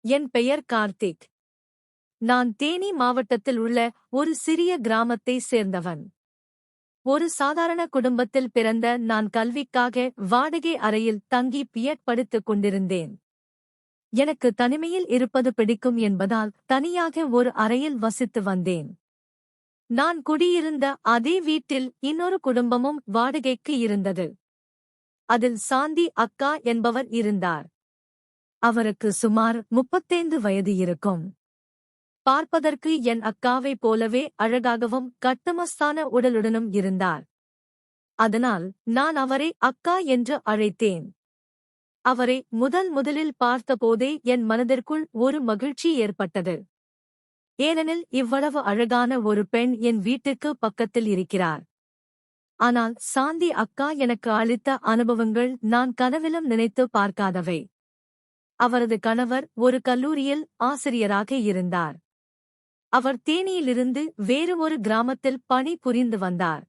என் பெயர் கார்த்திக். நான் தேனி மாவட்டத்தில் உள்ள ஒரு சிறிய கிராமத்தை சேர்ந்தவன். ஒரு சாதாரண குடும்பத்தில் பிறந்த நான் கல்விக்காக வாடகை அறையில் தங்கி படித்துக் கொண்டிருந்தேன். எனக்கு தனிமையில் இருப்பது பிடிக்கும் என்பதால் தனியாக ஒரு அறையில் வசித்து வந்தேன். நான் குடியிருந்த அதே வீட்டில் இன்னொரு குடும்பமும் வாடகைக்கு இருந்தது. அதில் சாந்தி அக்கா என்பவர் இருந்தார். அவருக்கு சுமார் 35 வயது இருக்கும். பார்ப்பதற்கு என் அக்காவைப் போலவே அழகாகவும் கட்டுமஸ்தான உடலுடனும் இருந்தார். அதனால் நான் அவரை அக்கா என்று அழைத்தேன். அவரை முதலில் பார்த்தபோதே என் மனதிற்குள் ஒரு மகிழ்ச்சி ஏற்பட்டது. ஏனெனில் இவ்வளவு அழகான ஒரு பெண் என் வீட்டுக்கு பக்கத்தில் இருக்கிறார். ஆனால் சாந்தி அக்கா எனக்கு அளித்த அனுபவங்கள் நான் கனவிலும் நினைத்து பார்க்காதவை. அவரது கணவர் ஒரு கல்லூரியில் ஆசிரியராக இருந்தார். அவர் தேனியிலிருந்து வேறு ஒரு கிராமத்தில் பணி புரிந்து வந்தார்.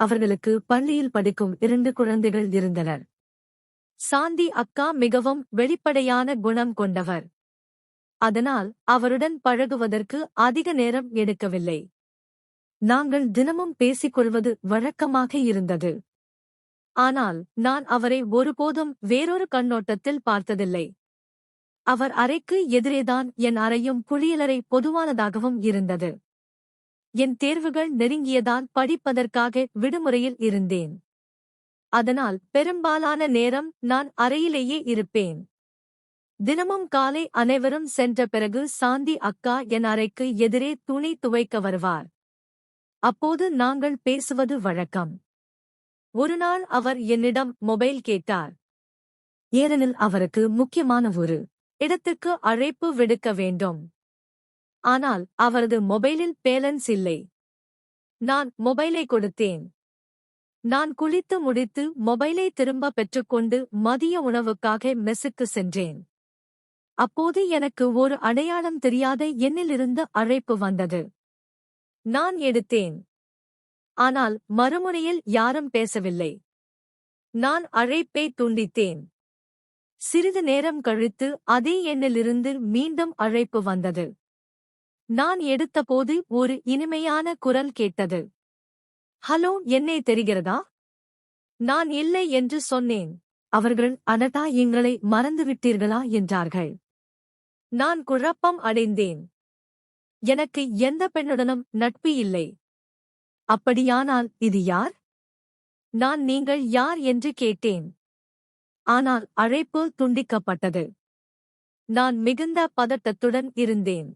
அவர்களுக்கு பள்ளியில் படிக்கும் 2 குழந்தைகள் இருந்தனர். சாந்தி அக்கா மிகவும் வெளிப்படையான குணம் கொண்டவர். அதனால் அவருடன் பழகுவதற்கு அதிக நேரம் எடுக்கவில்லை. நாங்கள் தினமும் பேசிக்கொள்வது வழக்கமாக இருந்தது. ஆனால் நான் அவரை ஒருபோதும் வேறொரு கண்ணோட்டத்தில் பார்த்ததில்லை. அவர் அறைக்கு எதிரேதான் என் அறையும் குளியலறை பொதுவானதாகவும் இருந்தது. என் தேர்வுகள் நெருங்கியதால் படிப்பதற்காக விடுமுறையில் இருந்தேன். அதனால் பெரும்பாலான நேரம் நான் அறையிலேயே இருப்பேன். தினமும் காலை அனைவரும் சென்ற பிறகு சாந்தி அக்கா என் அறைக்கு எதிரே துணி துவைக்க வருவார். அப்போது நாங்கள் பேசுவது வழக்கம். ஒருநாள் அவர் என்னிடம் மொபைல் கேட்டார். ஏனெனில் அவருக்கு முக்கியமான ஒரு இடத்துக்கு அழைப்பு விடுக்க வேண்டும். ஆனால் அவரது மொபைலில் பேலன்ஸ் இல்லை. நான் மொபைலை கொடுத்தேன். நான் குளித்து முடித்து மொபைலை திரும்ப பெற்றுக்கொண்டு மதிய உணவுக்காக மெஸ்ஸுக்கு சென்றேன். அப்போது எனக்கு ஒரு அடையாளம் தெரியாத எண்ணிலிருந்து அழைப்பு வந்தது. நான் எடுத்தேன். ஆனால் மறுமுனையில் யாரும் பேசவில்லை. நான் அழைப்பை துண்டித்தேன். சிறிது நேரம் கழித்து அதே எண்ணிலிருந்து மீண்டும் அழைப்பு வந்தது. நான் எடுத்தபோது ஒரு இனிமையான குரல் கேட்டது. ஹலோ, என்னை தெரிகிறதா? நான் இல்லை என்று சொன்னேன். அவர்கள் அடடா, எங்களை மறந்துவிட்டீர்களா என்றார்கள். நான் குழப்பம் அடைந்தேன். எனக்கு எந்த பெண்ணுடனும் நட்பு இல்லை. அப்படியானால் இது யார்? நான் நீங்கள் யார் என்று கேட்டேன். ஆனால் அழைப்பு துண்டிக்கப்பட்டது. நான் மிகுந்த பதட்டத்துடன் இருந்தேன்.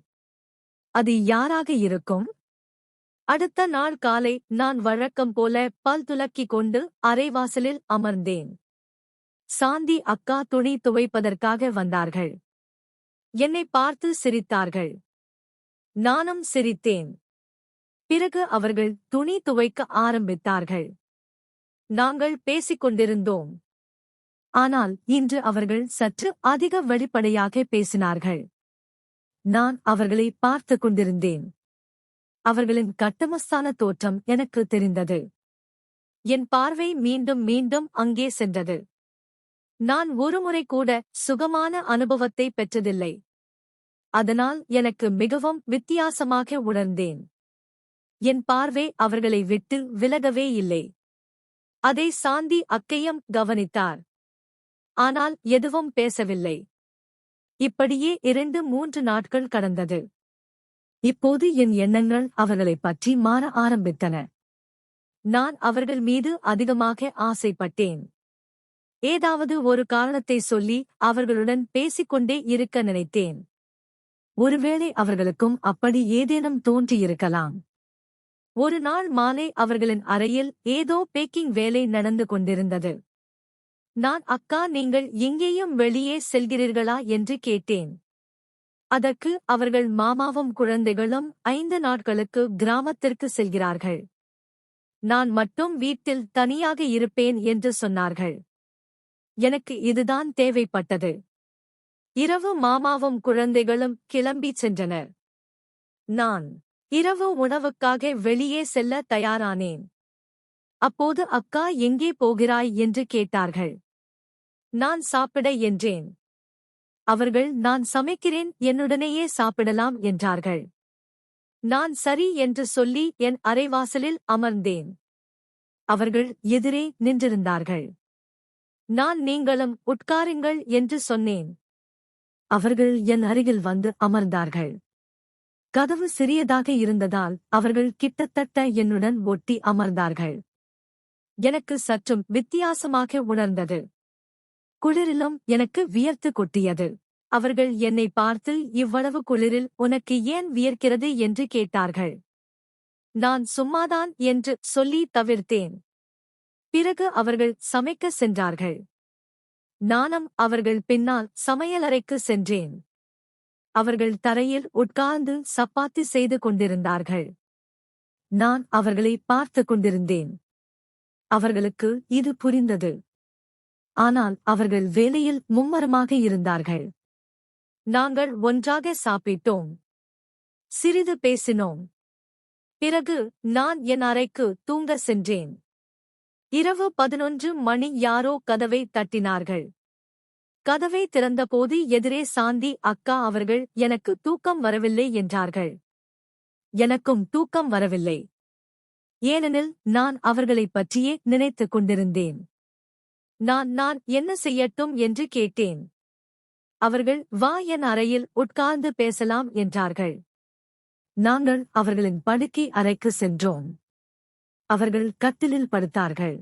அது யாராக இருக்கும்? அடுத்த நாள் காலை நான் வழக்கம் போல பல் துலக்கிக் கொண்டு அறைவாசலில் அமர்ந்தேன். சாந்தி அக்கா துணி துவைப்பதற்காக வந்தார்கள். என்னை பார்த்து சிரித்தார்கள். நானும் சிரித்தேன். பிறகு அவர்கள் துணி துவைக்க ஆரம்பித்தார்கள். நாங்கள் பேசிக்கொண்டிருந்தோம். ஆனால் இன்று அவர்கள் சற்று அதிக வெளிப்படையாக பேசினார்கள். நான் அவர்களை பார்த்துக் கொண்டிருந்தேன். அவர்களின் கட்டமஸ்தான தோற்றம் எனக்கு தெரிந்தது. என் பார்வை மீண்டும் மீண்டும் அங்கே சென்றது. நான் ஒருமுறை கூட சுகமான அனுபவத்தை பெற்றதில்லை. அதனால் எனக்கு மிகவும் வித்தியாசமாக உணர்ந்தேன். என் பார்வை அவர்களை விட்டு விலகவே இல்லை. அதை சாந்தி அக்கையும் கவனித்தார். ஆனால் எதுவும் பேசவில்லை. இப்படியே 2-3 நாட்கள் கடந்தது. இப்போது என் எண்ணங்கள் அவர்களைப் பற்றி மாற ஆரம்பித்தன. நான் அவர்கள் மீது அதிகமாக ஆசைப்பட்டேன். ஏதாவது ஒரு காரணத்தை சொல்லி அவர்களுடன் பேசிக்கொண்டே இருக்க நினைத்தேன். ஒருவேளை அவர்களுக்கும் அப்படி ஏதேனும் தோன்றியிருக்கலாம். ஒரு நாள் மாலை அவர்களின் அறையில் ஏதோ பேக்கிங் வேலை நடந்து கொண்டிருந்தது. நான் அக்கா, நீங்கள் எங்கேயும் வெளியே செல்கிறீர்களா என்று கேட்டேன். அதற்கு அவர்கள் மாமாவும் குழந்தைகளும் 5 நாட்களுக்கு கிராமத்திற்கு செல்கிறார்கள். நான் மட்டும் வீட்டில் தனியாக இருப்பேன் என்று சொன்னார்கள். எனக்கு இதுதான் தேவைப்பட்டது. இரவு மாமாவும் குழந்தைகளும் கிளம்பிச் சென்றனர். நான் இரவு உணவுக்காக வெளியே செல்ல தயாரானேன். அப்போது அக்கா, எங்கே போகிறாய் என்று கேட்டார்கள். நான் சாப்பிட என்றேன். அவர்கள் நான் சமைக்கிறேன் என்னுடனேயே சாப்பிடலாம் என்றார்கள். நான் சரி என்று சொல்லி என் அறைவாசலில் அமர்ந்தேன். அவர்கள் எதிரே நின்றிருந்தார்கள். நான் நீங்களும் உட்காருங்கள் என்று சொன்னேன். அவர்கள் என் அருகில் வந்து அமர்ந்தார்கள். கதவு சிறியதாக இருந்ததால் அவர்கள் கிட்டத்தட்ட என்னுடன் ஒட்டி அமர்ந்தார்கள். எனக்கு சற்றும் வித்தியாசமாக உணர்ந்தது. குளிரிலும் எனக்கு வியர்த்து கொட்டியது. அவர்கள் என்னை பார்த்து இவ்வளவு குளிரில் உனக்கு ஏன் வியர்க்கிறது என்று கேட்டார்கள். நான் சும்மாதான் என்று சொல்லி தவிர்த்தேன். பிறகு அவர்கள் சமைக்க சென்றார்கள். நானும் அவர்கள் பின்னால் சமையலறைக்கு சென்றேன். அவர்கள் தரையில் உட்கார்ந்து சப்பாத்தி செய்து கொண்டிருந்தார்கள். நான் அவர்களை பார்த்து கொண்டிருந்தேன். அவர்களுக்கு இது புரிந்தது. ஆனால் அவர்கள் வேலையில் மும்மரமாக இருந்தார்கள். நாங்கள் ஒன்றாக சாப்பிட்டோம். சிறிது பேசினோம். பிறகு நான் என் அறைக்கு தூங்க சென்றேன். இரவு 11 மணி யாரோ கதவை தட்டினார்கள். கதவை திறந்தபோது எதிரே சாந்தி அக்கா அவர்கள் எனக்கு தூக்கம் வரவில்லை என்றார்கள். எனக்கும் தூக்கம் வரவில்லை. ஏனெனில் நான் அவர்களைப் பற்றியே நினைத்துக் கொண்டிருந்தேன். நான் என்ன செய்யட்டும் என்று கேட்டேன். அவர்கள் வா என் அறையில் உட்கார்ந்து பேசலாம் என்றார்கள். நாங்கள் அவர்களின் படுக்கை அறைக்கு சென்றோம். அவர்கள் கட்டிலில் படுத்தார்கள்.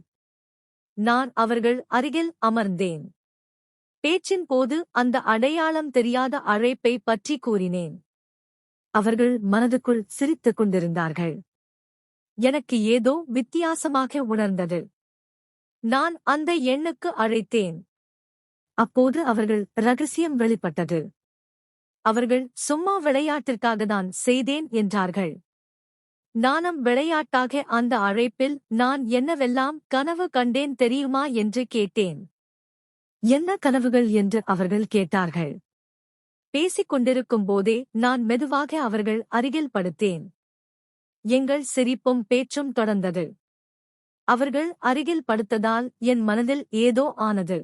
நான் அவர்கள் அருகில் அமர்ந்தேன். பேச்சின் போது அந்த அடையாளம் தெரியாத அழைப்பை பற்றி கூறினேன். அவர்கள் மனதுக்குள் சிரித்துக் கொண்டிருந்தார்கள். எனக்கு ஏதோ வித்தியாசமாக உணர்ந்தது. நான் அந்த எண்ணுக்கு அழைத்தேன். அப்போது அவர்கள் ரகசியம் வெளிப்பட்டது. அவர்கள் சும்மா விளையாட்டிற்காகத்தான் செய்தேன் என்றார்கள். நானும் விளையாட்டாக அந்த அழைப்பில் நான் என்னவெல்லாம் கனவு கண்டேன் தெரியுமா என்று கேட்டேன். என்ன கனவுகள் என்று அவர்கள் கேட்டார்கள். பேசிக் கொண்டிருக்கும் போதே நான் மெதுவாக அவர்கள் அருகில் படுத்தேன். எங்கள் சிரிப்பும் பேச்சும் தொடர்ந்தது. அவர்கள் அருகில் படுத்ததால் என் மனதில் ஏதோ ஆனது.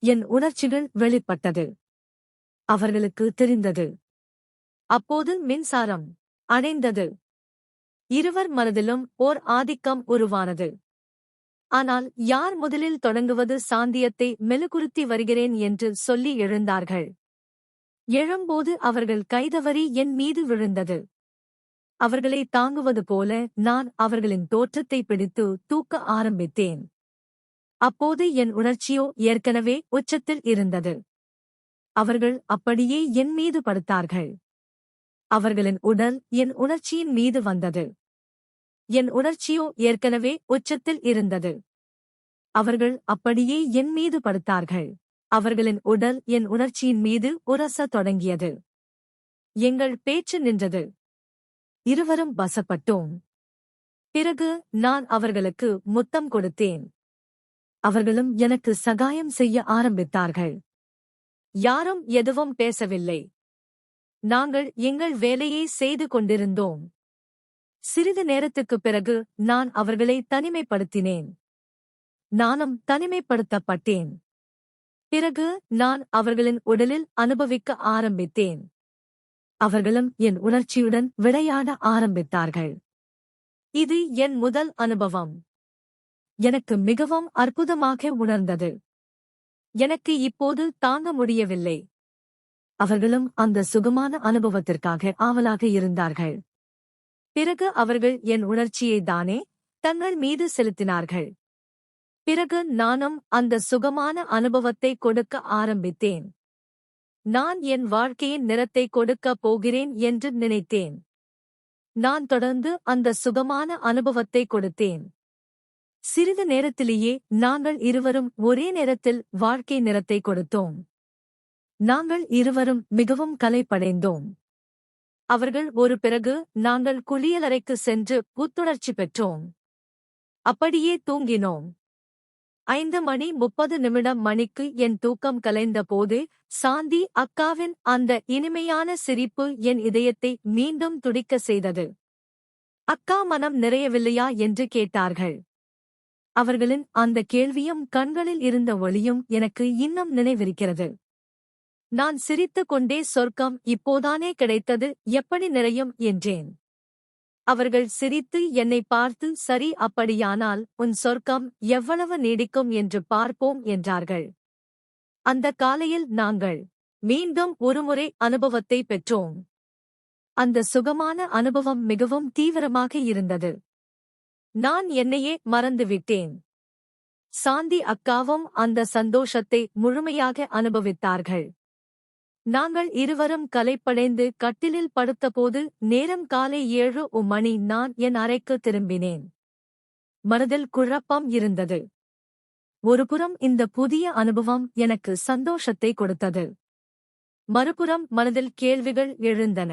என் உணர்ச்சிகள் வெளிப்பட்டது. அவர்களுக்கு தெரிந்தது. அப்போது மின்சாரம் அணைந்தது. இருவர் மனதிலும் ஓர் ஆதிக்கம் உருவானது. ஆனால் யார் முதலில் தொடங்குவது சாந்தியத்தை மெழுகுறுத்தி வருகிறேன் என்று சொல்லி எழுந்தார்கள். எழும்போது அவர்கள் கைதவறி என் மீது விழுந்தது. அவர்களை தாங்குவது போல நான் அவர்களின் தோற்றத்தை பிடித்து தூக்க ஆரம்பித்தேன். அப்போது என் உணர்ச்சியோ ஏற்கனவே உச்சத்தில் இருந்தது. அவர்கள் அப்படியே என் மீது படுத்தார்கள். அவர்களின் உடல் என் உணர்ச்சியின் மீது வந்தது. என் உணர்ச்சியோ ஏற்கனவே உச்சத்தில் இருந்தது. அவர்கள் அப்படியே என் மீது படுத்தார்கள். அவர்களின் உடல் என் உணர்ச்சியின் மீது உரசத் தொடங்கியது. எங்கள் பேச்சு நின்றது. இருவரும் வசப்பட்டோம். பிறகு நான் அவர்களுக்கு முத்தம் கொடுத்தேன். அவர்களும் எனக்கு சகாயம் செய்ய ஆரம்பித்தார்கள். யாரும் எதுவும் பேசவில்லை. நாங்கள் எங்கள் வேலையை செய்து கொண்டிருந்தோம். சிறிது நேரத்துக்குப் பிறகு நான் அவர்களை தனிமைப்படுத்தினேன். நானும் தனிமைப்படுத்தப்பட்டேன். பிறகு நான் அவர்களின் உடலில் அனுபவிக்க ஆரம்பித்தேன். அவர்களும் என் உணர்ச்சியுடன் விளையாட ஆரம்பித்தார்கள். இது என் முதல் அனுபவம். எனக்கு மிகவும் அற்புதமாக உணர்ந்தது. எனக்கு இப்போது தாங்க முடியவில்லை. அவர்களும் அந்த சுகமான அனுபவத்திற்காக ஆவலாக இருந்தார்கள். பிறகு அவர்கள் என் உணர்ச்சியை தானே தங்கள் மீது செலுத்தினார்கள். பிறகு நானும் அந்த சுகமான அனுபவத்தை கொடுக்க ஆரம்பித்தேன். நான் என் வாழ்க்கையின் நிறத்தை கொடுக்கப் போகிறேன் என்று நினைத்தேன். நான் தொடர்ந்து அந்த சுகமான அனுபவத்தை கொடுத்தேன். சிறிது நேரத்திலேயே நாங்கள் இருவரும் ஒரே நேரத்தில் வாழ்க்கை நிறத்தை கொடுத்தோம். நாங்கள் இருவரும் மிகவும் களைப்படைந்தோம். அவர்கள் ஒரு பிறகு நாங்கள் குளியலறைக்கு சென்று புத்துணர்ச்சி பெற்றோம். அப்படியே தூங்கினோம். 5:30 மணிக்கு என் தூக்கம் கலைந்த போது சாந்தி அக்காவின் அந்த இனிமையான சிரிப்பு என் இதயத்தை மீண்டும் துடிக்க செய்தது. அக்கா மனம் நிறையவில்லையா என்று கேட்டார்கள். அவர்களின் அந்த கேள்வியும் கண்களில் இருந்த ஒளியும் எனக்கு இன்னும் நினைவிருக்கிறது. நான் சிரித்துக் கொண்டே சொர்க்கம் இப்போதானே கிடைத்தது, எப்படி நிறையும் என்றேன். அவர்கள் சிரித்து என்னை பார்த்து சரி, அப்படியானால் உன் சொர்க்கம் எவ்வளவு நீடிக்கும் என்று பார்ப்போம் என்றார்கள். அந்த காலையில் நாங்கள் மீண்டும் ஒருமுறை அனுபவத்தை பெற்றோம். அந்த சுகமான அனுபவம் மிகவும் தீவிரமாக இருந்தது. நான் என்னையே மறந்துவிட்டேன். சாந்தி அக்காவும் அந்த சந்தோஷத்தை முழுமையாக அனுபவித்தார்கள். நாங்கள் இருவரும் களைப்படைந்து கட்டிலில் படுத்தபோது நேரம் காலை 7 மணி. நான் என் அறைக்கு திரும்பினேன். மனதில் குழப்பம் இருந்தது. ஒருபுறம் இந்த புதிய அனுபவம் எனக்கு சந்தோஷத்தை கொடுத்தது. மறுபுறம் மனதில் கேள்விகள் எழுந்தன.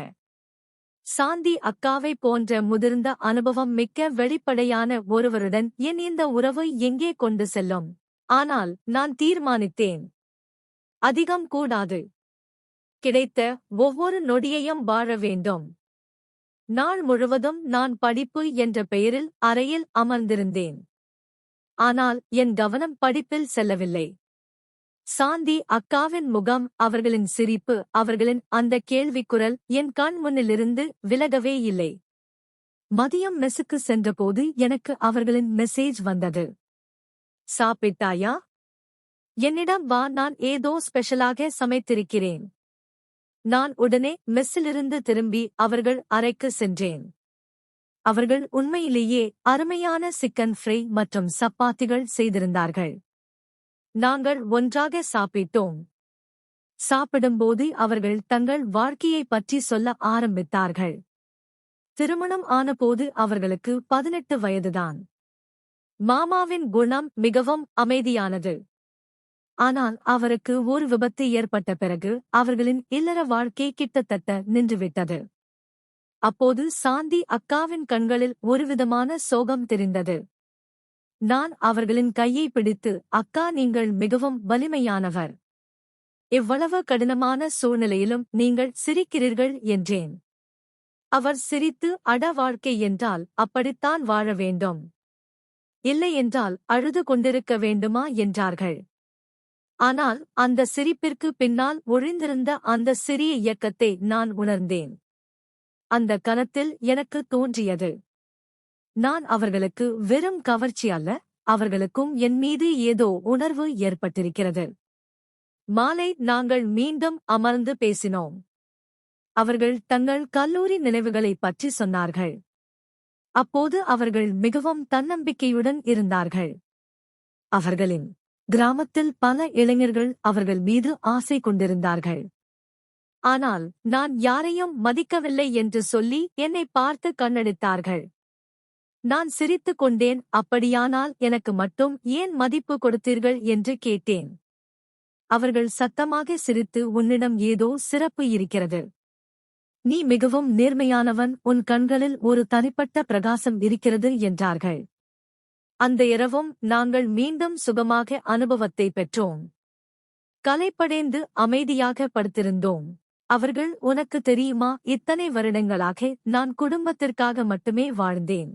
சாந்தி அக்காவை போன்ற முதிர்ந்த அனுபவம் மிக்க வெளிப்படையான ஒருவருடன் என் இந்த உறவு எங்கே கொண்டு செல்லும்? ஆனால் நான் தீர்மானித்தேன், அதிகம் கூடாது. கிடைத்த ஒவ்வொரு நொடியையும் வாழ வேண்டும். நாள் முழுவதும் நான் படிப்பு என்ற பெயரில் அறையில் அமர்ந்திருந்தேன். ஆனால் என் கவனம் படிப்பில் செல்லவில்லை. சாந்தி அக்காவின் முகம், அவர்களின் சிரிப்பு, அவர்களின் அந்த கேள்விக்குரல் என் கண் முன்னிலிருந்து விலகவே இல்லை. மதியம் மெஸ்ஸுக்கு சென்றபோது எனக்கு அவர்களின் மெசேஜ் வந்தது. சாப்பிட்டாயா? என்னிடம் வா, நான் ஏதோ ஸ்பெஷலாக சமைத்திருக்கிறேன். நான் உடனே மெஸ்ஸிலிருந்து திரும்பி அவர்கள் அறைக்கு சென்றேன். அவர்கள் உண்மையிலேயே அருமையான சிக்கன் ஃப்ரை மற்றும் சப்பாத்திகள் செய்திருந்தார்கள். நாங்கள் ஒன்றாக சாப்பிட்டோம். சாப்பிடும்போது அவர்கள் தங்கள் வாழ்க்கையைப் பற்றி சொல்ல ஆரம்பித்தார்கள். திருமணம் ஆனபோது அவர்களுக்கு 18 வயதுதான். மாமாவின் குணம் மிகவும் அமைதியானது. ஆனால் அவருக்கு ஒரு விபத்து ஏற்பட்ட பிறகு அவர்களின் இல்லற வாழ்க்கை கிட்டத்தட்ட நின்றுவிட்டது. அப்போது சாந்தி அக்காவின் கண்களில் ஒருவிதமான சோகம் தெரிந்தது. நான் அவர்களின் கையை பிடித்து, அக்கா, நீங்கள் மிகவும் வலிமையானவர். இவ்வளவு கடினமான சூழ்நிலையிலும் நீங்கள் சிரிக்கிறீர்கள் என்றேன். அவர் சிரித்து, அட, வாழ்க்கை என்றால் அப்படித்தான் வாழ வேண்டும். இல்லையென்றால் அழுது கொண்டிருக்க வேண்டுமா என்றார்கள். ஆனால் அந்த சிரிப்பிற்கு பின்னால் ஒளிந்திருந்த அந்த சிறிய இயக்கத்தை நான் உணர்ந்தேன். அந்த கணத்தில் எனக்கு தோன்றியது, நான் அவர்களுக்கு வெறும் கவர்ச்சி அல்ல, அவர்களுக்கும் என் மீது ஏதோ உணர்வு ஏற்பட்டிருக்கிறது. மாலை நாங்கள் மீண்டும் அமர்ந்து பேசினோம். அவர்கள் தங்கள் கல்லூரி நினைவுகளைப் பற்றி சொன்னார்கள். அப்போது அவர்கள் மிகவும் தன்னம்பிக்கையுடன் இருந்தார்கள். அவர்களின் கிராமத்தில் பல இளைஞர்கள் அவர்கள் மீது ஆசை கொண்டிருந்தார்கள். ஆனால் நான் யாரையும் மதிக்கவில்லை என்று சொல்லி என்னை பார்த்து கண்ணடித்தார்கள். நான் சிரித்துக் கொண்டேன். அப்படியானால் எனக்கு மட்டும் ஏன் மதிப்பு கொடுத்தீர்கள் என்று கேட்டேன். அவர்கள் சத்தமாக சிரித்து, உன்னிடம் ஏதோ சிறப்பு இருக்கிறது. நீ மிகவும் நேர்மையானவன், உன் கண்களில் ஒரு தனிப்பட்ட பிரகாசம் இருக்கிறது என்றார்கள். அந்த இரவும் நாங்கள் மீண்டும் சுகமாக அனுபவத்தை பெற்றோம். களைப்படைந்து அமைதியாக படுத்திருந்தோம். அவர்கள், உனக்கு தெரியுமா, இத்தனை வருடங்களாக நான் குடும்பத்திற்காக மட்டுமே வாழ்ந்தேன்.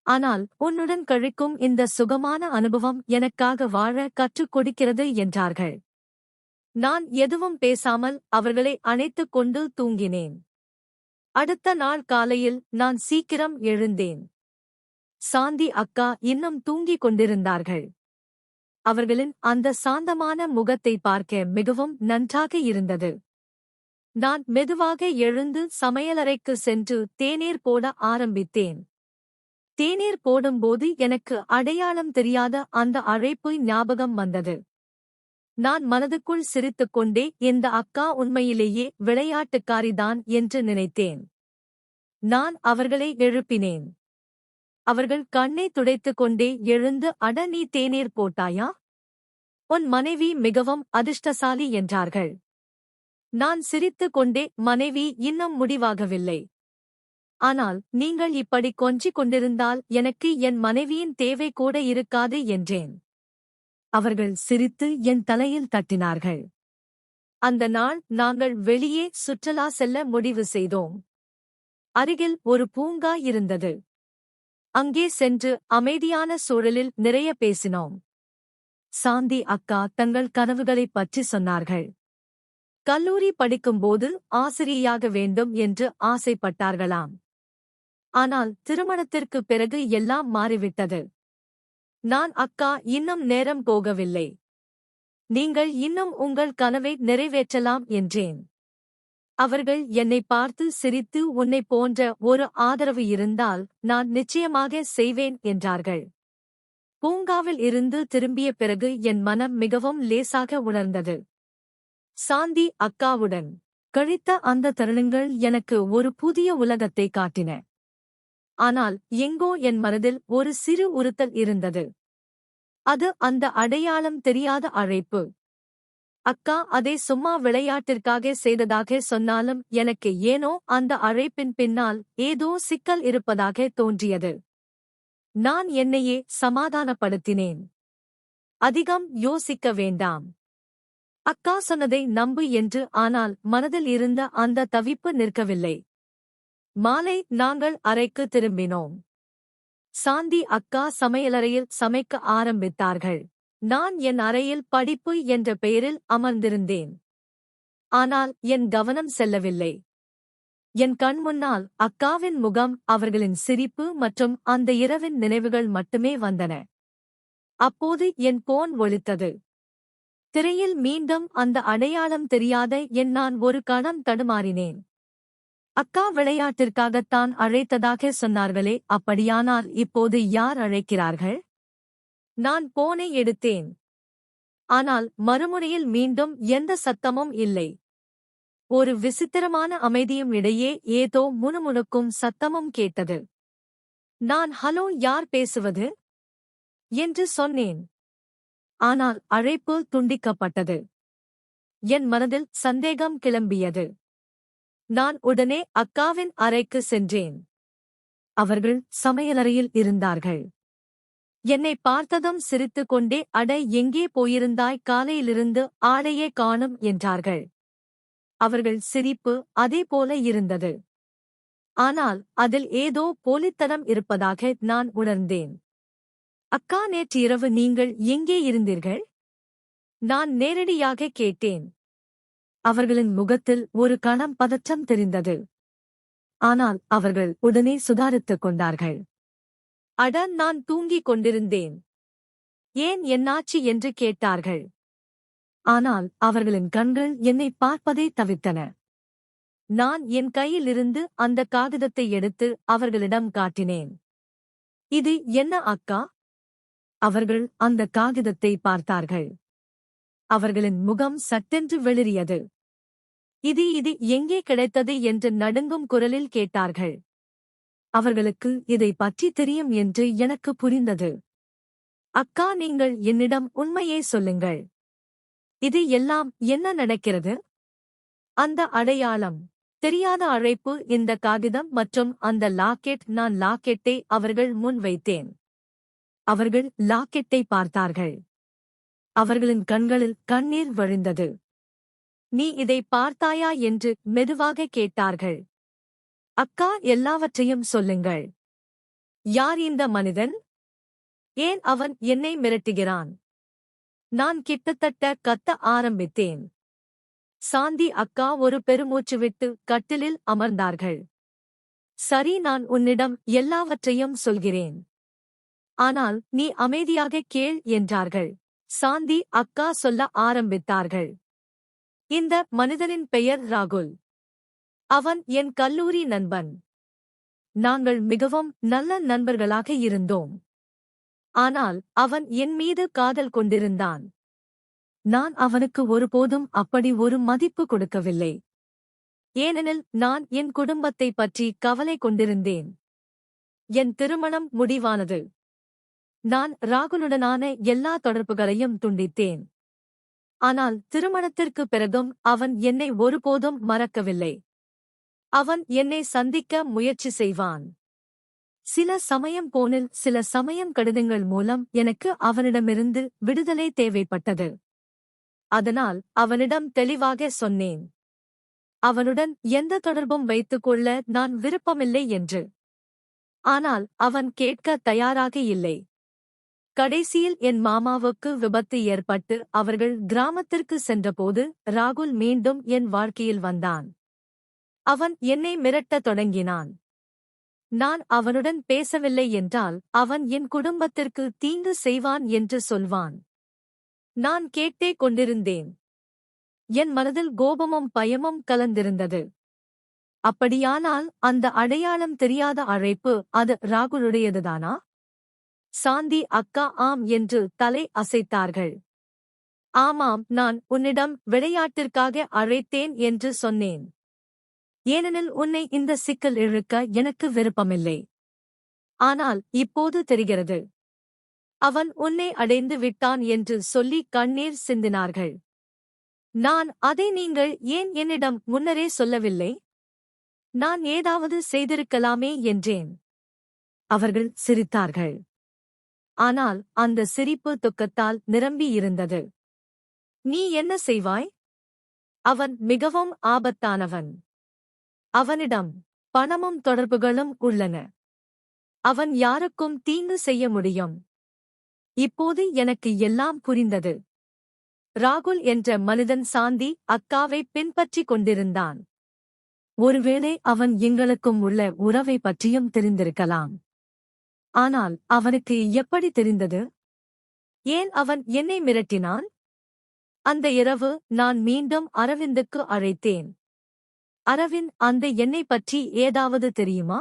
ஆனால் உன்னுடன் கழிக்கும் இந்த சுகமான அனுபவம் எனக்காக வாழ கற்றுக் கொடுக்கிறது என்றார்கள். நான் எதுவும் பேசாமல் அவர்களை அணைத்துக் கொண்டு தூங்கினேன். அடுத்த நாள் காலையில் நான் சீக்கிரம் எழுந்தேன். சாந்தி அக்கா இன்னும் தூங்கிக் கொண்டிருந்தார்கள். அவர்களின் அந்த சாந்தமான முகத்தை பார்க்க மிகவும் நன்றாக இருந்தது. நான் மெதுவாக எழுந்து சமையலறைக்கு சென்று தேநீர் போட ஆரம்பித்தேன். தேநீர் போடும்போது எனக்கு அடையாளம் தெரியாத அந்த அழைப்பு ஞாபகம் வந்தது. நான் மனதுக்குள் சிரித்துக்கொண்டே, இந்த அக்கா உண்மையிலேயே விளையாட்டுக்காரிதான் என்று நினைத்தேன். நான் அவர்களை எழுப்பினேன். அவர்கள் கண்ணை துடைத்துக் கொண்டே எழுந்து, அட, நீ தேநீர் போட்டாயா? உன் மனைவி மிகவும் அதிர்ஷ்டசாலி என்றார்கள். நான் சிரித்துக் கொண்டே, மனைவி இன்னும் முடிவாகவில்லை. ஆனால் நீங்கள் இப்படி கொஞ்சிக் கொண்டிருந்தால் எனக்கு என் மனைவியின் தேவை கூட இருக்காது என்றேன். அவர்கள் சிரித்து என் தலையில் தட்டினார்கள். அந்த நாள் நாங்கள் வெளியே சுற்றுலா செல்ல முடிவு செய்தோம். அருகில் ஒரு பூங்கா இருந்தது. அங்கே சென்று அமைதியான சூழலில் நிறைய பேசினோம். சாந்தி அக்கா தங்கள் கனவுகளைப் பற்றி சொன்னார்கள். கல்லூரி படிக்கும்போது ஆசிரியையாக வேண்டும் என்று ஆசைப்பட்டார்களாம். ஆனால் திருமணத்திற்கு பிறகு எல்லாம் மாறிவிட்டது. நான் அக்கா இன்னும் நேரம் போகவில்லை. நீங்கள் இன்னும் உங்கள் கனவை நிறைவேற்றலாம் என்றேன். அவர்கள் என்னை பார்த்து சிரித்து உன்னைப் போன்ற ஒரு ஆதரவு இருந்தால் நான் நிச்சயமாக செய்வேன் என்றார்கள். பூங்காவில் இருந்து திரும்பிய பிறகு என் மனம் மிகவும் லேசாக உணர்ந்தது. சாந்தி அக்காவுடன் கழித்த அந்த தருணங்கள் எனக்கு ஒரு புதிய உலகத்தை காட்டின. ஆனால் எங்கோ என் மனதில் ஒரு சிறு உறுத்தல் இருந்தது. அது அந்த அடையாளம் தெரியாத அழைப்பு. அக்கா அதை சும்மா விளையாட்டிற்காக செய்ததாக சொன்னாலும் எனக்கு ஏனோ அந்த அழைப்பின் பின்னால் ஏதோ சிக்கல் இருப்பதாக தோன்றியது. நான் என்னையே சமாதானப்படுத்தினேன். அதிகம் யோசிக்க வேண்டாம். அக்கா சொன்னதை நம்பு என்று. ஆனால் மனதில் இருந்த அந்த தவிப்பு நிற்கவில்லை. மாலை நாங்கள் அறைக்கு திரும்பினோம். சாந்தி அக்கா சமையலறையில் சமைக்க ஆரம்பித்தார்கள். நான் என் அறையில் படிப்பு என்ற பெயரில் அமர்ந்திருந்தேன். ஆனால் என் கவனம் செல்லவில்லை. என் கண் முன்னால் அக்காவின் முகம், அவர்களின் சிரிப்பு மற்றும் அந்த இரவின் நினைவுகள் மட்டுமே வந்தன. அப்போது என் போன் ஒலித்தது. திரையில் மீண்டும் அந்த அடையாளம் தெரியாத நான் ஒரு கணம் தடுமாறினேன். அக்கா விளையாட்டிற்காகத்தான் அழைத்ததாக சொன்னார்களே, அப்படியானால் இப்போது யார் அழைக்கிறார்கள்? நான் போனை எடுத்தேன். ஆனால் மறுமுனையில் மீண்டும் எந்த சத்தமும் இல்லை. ஒரு விசித்திரமான அமைதியும் இடையே ஏதோ முணுமுணுக்கும் சத்தமும் கேட்டது. நான் ஹலோ, யார் பேசுவது என்று சொன்னேன். ஆனால் அழைப்பு துண்டிக்கப்பட்டது. என் மனதில் சந்தேகம் கிளம்பியது. நான் உடனே அக்காவின் அறைக்கு சென்றேன். அவர்கள் சமையலறையில் இருந்தார்கள். என்னை பார்த்ததும் சிரித்துக் கொண்டே, அட, எங்கே போயிருந்தாய், காலையிலிருந்து ஆளையே காணும் என்றார்கள். அவர்கள் சிரிப்பு அதேபோல இருந்தது. ஆனால் அதில் ஏதோ போலித்தனம் இருப்பதாக நான் உணர்ந்தேன். அக்கா, நேற்று இரவு நீங்கள் எங்கே இருந்தீர்கள்? நான் நேரடியாக கேட்டேன். அவர்களின் முகத்தில் ஒரு கணம் பதற்றம் தெரிந்தது. ஆனால் அவர்கள் உடனே சுதாரித்துக் கொண்டார்கள். அட, நான் தூங்கிக் கொண்டிருந்தேன். ஏன், என்னாச்சு என்று கேட்டார்கள். ஆனால் அவர்களின் கண்கள் என்னை பார்ப்பதை தவிர்த்தன. நான் என் கையிலிருந்து அந்த காகிதத்தை எடுத்து அவர்களிடம் காட்டினேன். இது என்ன அக்கா? அவர்கள் அந்த காகிதத்தை பார்த்தார்கள். அவர்களின் முகம் சட்டென்று வெளிரியது. இது எங்கே கிடைத்தது என்று நடுங்கும் குரலில் கேட்டார்கள். அவர்களுக்கு இதை பற்றி தெரியும் என்று எனக்கு புரிந்தது. அக்கா, நீங்கள் என்னிடம் உண்மையே சொல்லுங்கள். இது எல்லாம் என்ன நடக்கிறது? அந்த அடையாளம், தெரியாத அழைப்பு, இந்த காகிதம் மற்றும் அந்த லாக்கெட். நான் லாக்கெட்டை அவர்கள் முன் வைத்தேன். அவர்கள் லாக்கெட்டை பார்த்தார்கள். அவர்களின் கண்களில் கண்ணீர் வழிந்தது. நீ இதை பார்த்தாயா என்று மெதுவாக கேட்டார்கள். அக்கா, எல்லாவற்றையும் சொல்லுங்கள். யார் இந்த மனிதன்? ஏன் அவன் என்னை மிரட்டுகிறான்? நான் கிட்டத்தட்ட கத்த ஆரம்பித்தேன். சாந்தி அக்கா ஒரு பெருமூச்சு விட்டு கட்டிலில் அமர்ந்தார்கள். சரி, நான் உன்னிடம் எல்லாவற்றையும் சொல்கிறேன். ஆனால் நீ அமைதியாக கேள் என்றார்கள். சாந்தி அக்கா சொல்ல ஆரம்பித்தார்கள். இந்த மனிதனின் பெயர் ராகுல். அவன் என் கல்லூரி நண்பன். நாங்கள் மிகவும் நல்ல நண்பர்களாக இருந்தோம். ஆனால் அவன் என் மீது காதல் கொண்டிருந்தான். நான் அவனுக்கு ஒருபோதும் அப்படி ஒரு மதிப்பு கொடுக்கவில்லை. ஏனெனில் நான் என் குடும்பத்தை பற்றி கவலை கொண்டிருந்தேன். என் திருமணம் முடிவானது. நான் ராகுலுடனான எல்லா தொடர்புகளையும் துண்டித்தேன். ஆனால் திருமணத்திற்குப் பிறகும் அவன் என்னை ஒருபோதும் மறக்கவில்லை. அவன் என்னை சந்திக்க முயற்சி செய்வான். சில சமயம் போனில், சில சமயம் கடிதங்கள் மூலம் எனக்கு அவனிடமிருந்து விடுதலை தேவைப்பட்டது. அதனால் அவனிடம் தெளிவாக சொன்னேன். அவனுடன் எந்த தொடர்பும் வைத்துக்கொள்ள நான் விருப்பமில்லை என்று. ஆனால் அவன் கேட்க தயாராக இல்லை. கடைசியில் என் மாமாவுக்கு விபத்து ஏற்பட்டு அவர்கள் கிராமத்திற்கு சென்றபோது ராகுல் மீண்டும் என் வாழ்க்கையில் வந்தான். அவன் என்னை மிரட்டத் தொடங்கினான். நான் அவனுடன் பேசவில்லை என்றால் அவன் என் குடும்பத்திற்கு தீங்கு செய்வான் என்று சொல்வான். நான் கேட்டே கொண்டிருந்தேன். என் மனதில் கோபமும் பயமும் கலந்திருந்தது. அப்படியானால் அந்த அடையாளம் தெரியாத அழைப்பு அது ராகுலுடையதுதானா? சாந்தி அக்கா ஆம் என்று தலை அசைத்தார்கள். ஆமாம், நான் உன்னிடம் விளையாட்டிற்காக அழைத்தேன் என்று சொன்னேன். ஏனெனில் உன்னை இந்த சிக்கல் இழுக்க எனக்கு விருப்பமில்லை. ஆனால் இப்போது தெரிகிறது. அவன் உன்னை அடைந்து விட்டான் என்று சொல்லி கண்ணீர் சிந்தினார்கள். நான் அதை நீங்கள் ஏன் என்னிடம் முன்னரே சொல்லவில்லை? நான் ஏதாவது செய்திருக்கலாமே என்றேன். அவர்கள் சிரித்தார்கள். ஆனால் அந்த சிரிப்பு துக்கத்தால் நிரம்பியிருந்தது. நீ என்ன செய்வாய்? அவன் மிகவும் ஆபத்தானவன். அவனிடம் பணமும் தொடர்புகளும் உள்ளன. அவன் யாருக்கும் தீங்கு செய்ய முடியும். இப்போது எனக்கு எல்லாம் புரிந்தது. ராகுல் என்ற மனிதன் சாந்தி அக்காவை பின்பற்றிக் கொண்டிருந்தான். ஒருவேளை அவன் எங்களுக்கும் உள்ள உறவை பற்றியும் தெரிந்திருக்கலாம். ஆனால் அவனுக்கு எப்படி தெரிந்தது? ஏன் அவன் என்னை மிரட்டினான்? அந்த இரவு நான் மீண்டும் அரவிந்துக்கு அழைத்தேன். அரவிந்த், அந்த எண்ணை பற்றி ஏதாவது தெரியுமா?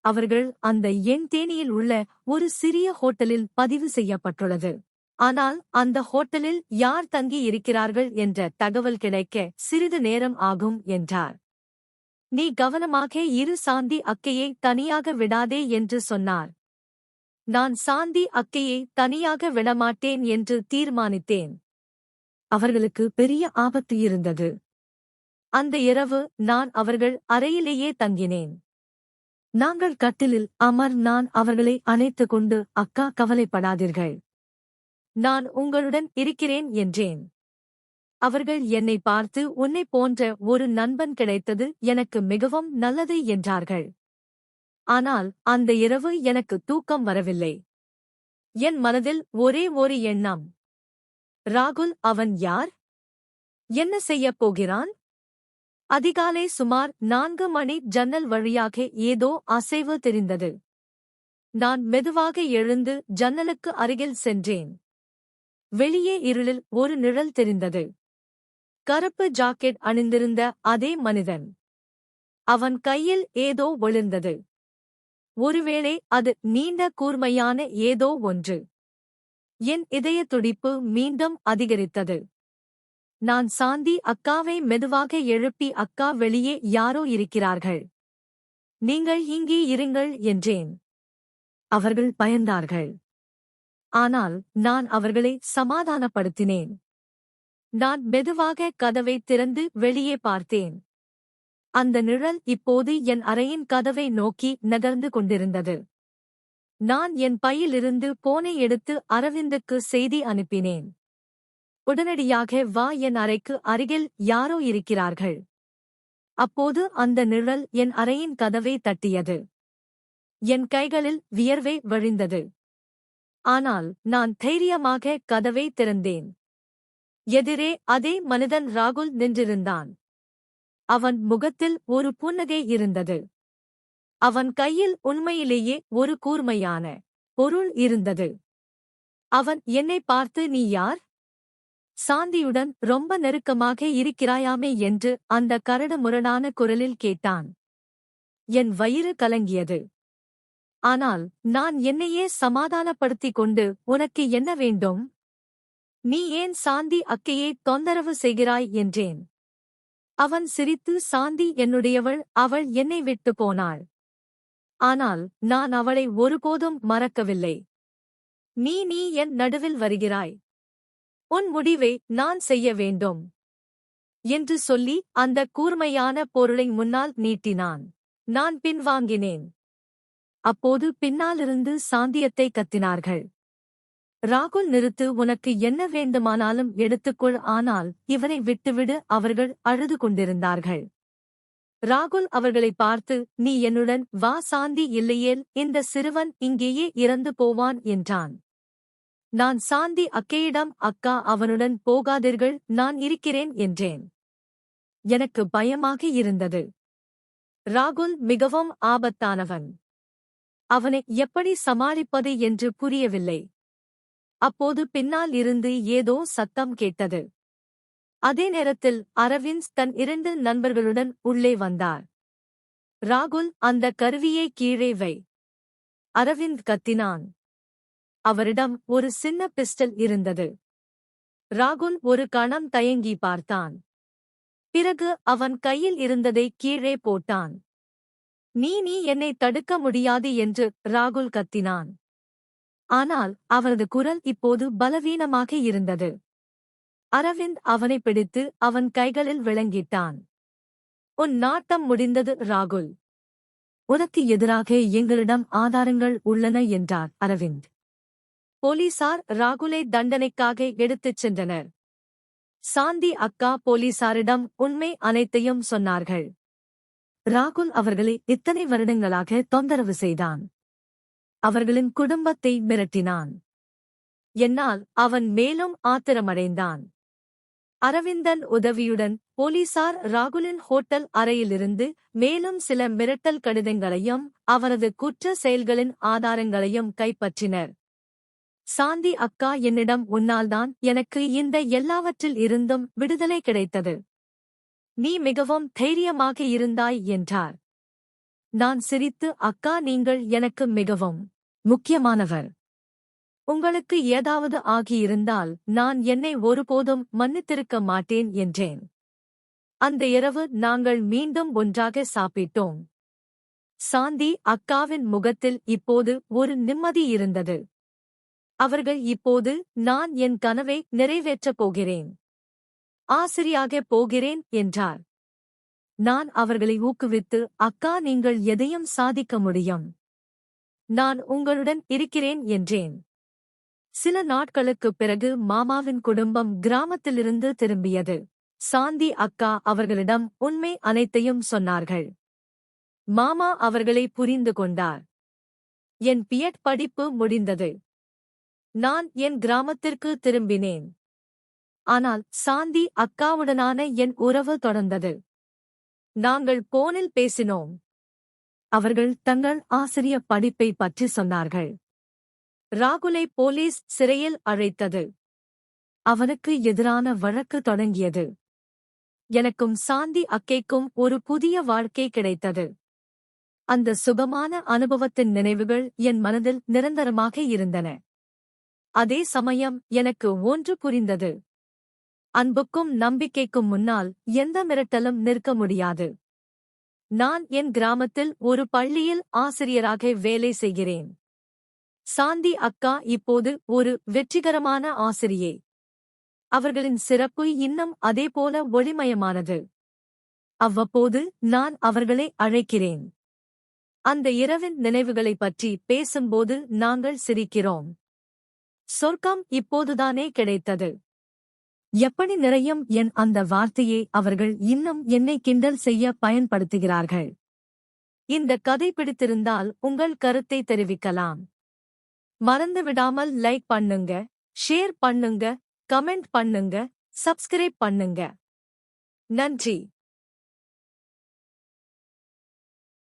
அவர்கள் அந்த எண் தேனியில் உள்ள ஒரு சிறிய ஹோட்டலில் பதிவு செய்யப்பட்டுள்ளது. ஆனால் அந்த ஹோட்டலில் யார் தங்கி இருக்கிறார்கள் என்ற தகவல் கிடைக்க சிறிது நேரம் ஆகும் என்றார். நீ கவனமாக இரு, சாந்தி அக்கையை தனியாக விடாதே என்று சொன்னார். நான் சாந்தி அக்கையை தனியாக விடமாட்டேன் என்று தீர்மானித்தேன். அவர்களுக்கு பெரிய ஆபத்து இருந்தது. அந்த இரவு நான் அவர்கள் அறையிலேயே தங்கினேன். நாங்கள் கட்டிலில் அமர் நான் அவர்களை அணைத்துக் கொண்டு, அக்கா கவலைப்படாதீர்கள், நான் உங்களுடன் இருக்கிறேன் என்றேன். அவர்கள் என்னை பார்த்து, உன்னை போன்ற ஒரு நண்பன் கிடைத்தது எனக்கு மிகவும் நல்லது என்றார்கள். ஆனால் அந்த இரவு எனக்கு தூக்கம் வரவில்லை. என் மனதில் ஒரே ஒரு எண்ணம். ராகுல், அவன் யார்? என்ன செய்யப் போகிறான்? அதிகாலை சுமார் 4 மணி ஜன்னல் வழியாக ஏதோ அசைவு தெரிந்தது. நான் மெதுவாக எழுந்து ஜன்னலுக்கு அருகில் சென்றேன். வெளியே இருளில் ஒரு நிழல் தெரிந்தது. கருப்பு ஜாக்கெட் அணிந்திருந்த அதே மனிதன். அவன் கையில் ஏதோ ஒளிர்ந்தது. ஒருவேளை அது நீண்ட கூர்மையான ஏதோ ஒன்று. என் இதய துடிப்பு மீண்டும் அதிகரித்தது. நான் சாந்தி அக்காவை மெதுவாக எழுப்பி, அக்கா, வெளியே யாரோ இருக்கிறார்கள், நீங்கள் இங்கே இருங்கள் என்றேன். அவர்கள் பயந்தார்கள். ஆனால் நான் அவர்களை சமாதானப்படுத்தினேன். நான் மெதுவாக கதவை திறந்து வெளியே பார்த்தேன். அந்த நிழல் இப்போது என் அறையின் கதவை நோக்கி நகர்ந்து கொண்டிருந்தது. நான் என் பையிலிருந்து போனை எடுத்து அரவிந்துக்கு செய்தி அனுப்பினேன். உடனடியாக வா, என் அறைக்கு அருகில் யாரோ இருக்கிறார்கள். அப்போது அந்த நிழல் என் அறையின் கதவை தட்டியது. என் கைகளில் வியர்வை வழிந்தது. ஆனால் நான் தைரியமாக கதவை திறந்தேன். எதிரே அதே மனிதன் ராகுல் நின்றிருந்தான். அவன் முகத்தில் ஒரு புன்னகை இருந்தது. அவன் கையில் உண்மையிலேயே ஒரு கூர்மையான பொருள் இருந்தது. அவன் என்னை பார்த்து, நீ யார்? சாந்தியுடன் ரொம்ப நெருக்கமாக இருக்கிறாயாமே என்று அந்த கரடு முரடான குரலில் கேட்டான். என் வயிறு கலங்கியது. ஆனால் நான் என்னையே சமாதானப்படுத்திக் கொண்டு, உனக்கு என்ன வேண்டும்? நீ ஏன் சாந்தி அக்கையை தொந்தரவு செய்கிறாய் என்றேன். அவன் சிரித்து, சாந்தி என்னுடையவள், அவள் என்னை விட்டு போனாள். ஆனால் நான் அவளை ஒருபோதும் மறக்கவில்லை. நீ என் நடுவில் வருகிறாய். உன் முடிவை நான் செய்ய வேண்டும் என்று சொல்லி அந்த கூர்மையான பொருளை முன்னால் நீட்டினான். நான் பின்வாங்கினேன். அப்போது பின்னாலிருந்து சாந்தியத்தை கத்தினார்கள். ராகுல், நிறுத்து, உனக்கு என்ன வேண்டுமானாலும் எடுத்துக்கொள், ஆனால் இவனை விட்டுவிடு. அவர்கள் அழுது கொண்டிருந்தார்கள். ராகுல் அவர்களை பார்த்து, நீ என்னுடன் வா, சாந்தி இல்லையேல் இந்த சிறுவன் இங்கேயே இறந்து போவான் என்றான். நான் சாந்தி அக்கையிடம் அக்கா அவனுடன் போகாதீர்கள் நான் இருக்கிறேன் என்றேன். எனக்கு பயமாக இருந்தது. ராகுல் மிகவும் ஆபத்தானவன். அவனை எப்படி சமாளிப்பது என்று புரியவில்லை. அப்போது பின்னால் இருந்து ஏதோ சத்தம் கேட்டது. அதே நேரத்தில் அரவிந்த் தன் 2 நண்பர்களுடன் உள்ளே வந்தார். ராகுல் அந்த கருவியை கீழே வை. அரவிந்த் கத்தினான். அவரிடம் ஒரு சின்ன பிஸ்டல் இருந்தது. ராகுல் ஒரு கணம் தயங்கி பார்த்தான். பிறகு அவன் கையில் இருந்ததை கீழே போட்டான். நீ என்னை தடுக்க முடியாது என்று ராகுல் கத்தினான். ஆனால் அவனது குரல் இப்போது பலவீனமாக இருந்தது. அரவிந்த் அவனை பிடித்து அவன் கைகளில் விளங்கிட்டான். உன் நாட்டம் முடிந்தது ராகுல். உனக்கு எதிராக எங்களிடம் ஆதாரங்கள் உள்ளன என்றார் அரவிந்த். போலீசார் ராகுலை தண்டனைக்காக எடுத்துச் சென்றனர். சாந்தி அக்கா போலீசாரிடம் உண்மை அனைத்தையும் சொன்னார்கள். ராகுல் அவர்களை இத்தனை வருடங்களாக தொந்தரவு செய்தான். அவர்களின் குடும்பத்தை மிரட்டினான். என்னால் அவன் மேலும் ஆத்திரமடைந்தான். அரவிந்தன் உதவியுடன் போலீசார் ராகுலின் ஹோட்டல் அறையிலிருந்து மேலும் சில மிரட்டல் கடிதங்களையும் அவரது குற்ற செயல்களின் ஆதாரங்களையும் கைப்பற்றினர். சாந்தி அக்கா என்னிடம் உன்னால்தான் எனக்கு இந்த எல்லாவற்றில் இருந்தும் விடுதலை கிடைத்தது. நீ மிகவும் தைரியமாக இருந்தாய் என்றார். நான் சிரித்து அக்கா நீங்கள் எனக்கு மிகவும் முக்கியமானவர். உங்களுக்கு ஏதாவது ஆகியிருந்தால் நான் என்னை ஒருபோதும் மன்னித்திருக்க மாட்டேன் என்றேன். அந்த இரவு நாங்கள் மீண்டும் ஒன்றாக சாப்பிட்டோம். சாந்தி அக்காவின் முகத்தில் இப்போது ஒரு நிம்மதி இருந்தது. அவர்கள் இப்போது நான் என் கனவை நிறைவேற்றப் போகிறேன். ஆசிரியாக போகிறேன் என்றார். நான் அவர்களை ஊக்குவித்து அக்கா நீங்கள் எதையும் சாதிக்க முடியும். நான் உங்களுடன் இருக்கிறேன் என்றேன். சில நாட்களுக்குப் பிறகு மாமாவின் குடும்பம் கிராமத்திலிருந்து திரும்பியது. சாந்தி அக்கா அவர்களிடம் உண்மை அனைத்தையும் சொன்னார்கள். மாமா அவர்களை புரிந்து கொண்டார். என் பிஎட் படிப்பு முடிந்தது. நான் என் கிராமத்திற்கு திரும்பினேன். ஆனால் சாந்தி அக்காவுடனான என் உறவு தொடர்ந்தது. நாங்கள் போனில் பேசினோம். அவர்கள் தங்கள் ஆசிரிய படிப்பை பற்றி சொன்னார்கள். ராகுலை போலீஸ் சிறையில் அழைத்தது. அவனுக்கு எதிரான வழக்கு தொடங்கியது. எனக்கும் சாந்தி அக்கைக்கும் ஒரு புதிய வாழ்க்கை கிடைத்தது. அந்த சுகமான அனுபவத்தின் நினைவுகள் என் மனதில் நிரந்தரமாக இருந்தன. அதே சமயம் எனக்கு ஒன்று புரிந்தது. அன்புக்கும் நம்பிக்கைக்கும் முன்னால் எந்த மிரட்டலும் நிற்க முடியாது. நான் என் கிராமத்தில் ஒரு பள்ளியில் ஆசிரியராக வேலை செய்கிறேன். சாந்தி அக்கா இப்போது ஒரு வெற்றிகரமான ஆசிரியை. அவர்களின் சிறப்பு இன்னும் அதேபோல ஒளிமயமானது. அவ்வப்போது நான் அவர்களை அழைக்கிறேன். அந்த இரவின் நினைவுகளைப் பற்றி பேசும்போது நாங்கள் சிரிக்கிறோம். சொர்க்கம் இப்போதுதானே கிடைத்தது. எப்படி நிறையும் என் அந்த வார்த்தையை அவர்கள் இன்னும் என்னை கிண்டல் செய்ய பயன்படுத்துகிறார்கள். இந்த கதை பிடித்திருந்தால் உங்கள் கருத்தை தெரிவிக்கலாம். மறந்துவிடாமல் லைக் பண்ணுங்க, ஷேர் பண்ணுங்க, கமெண்ட் பண்ணுங்க, சப்ஸ்கிரைப் பண்ணுங்க. நன்றி.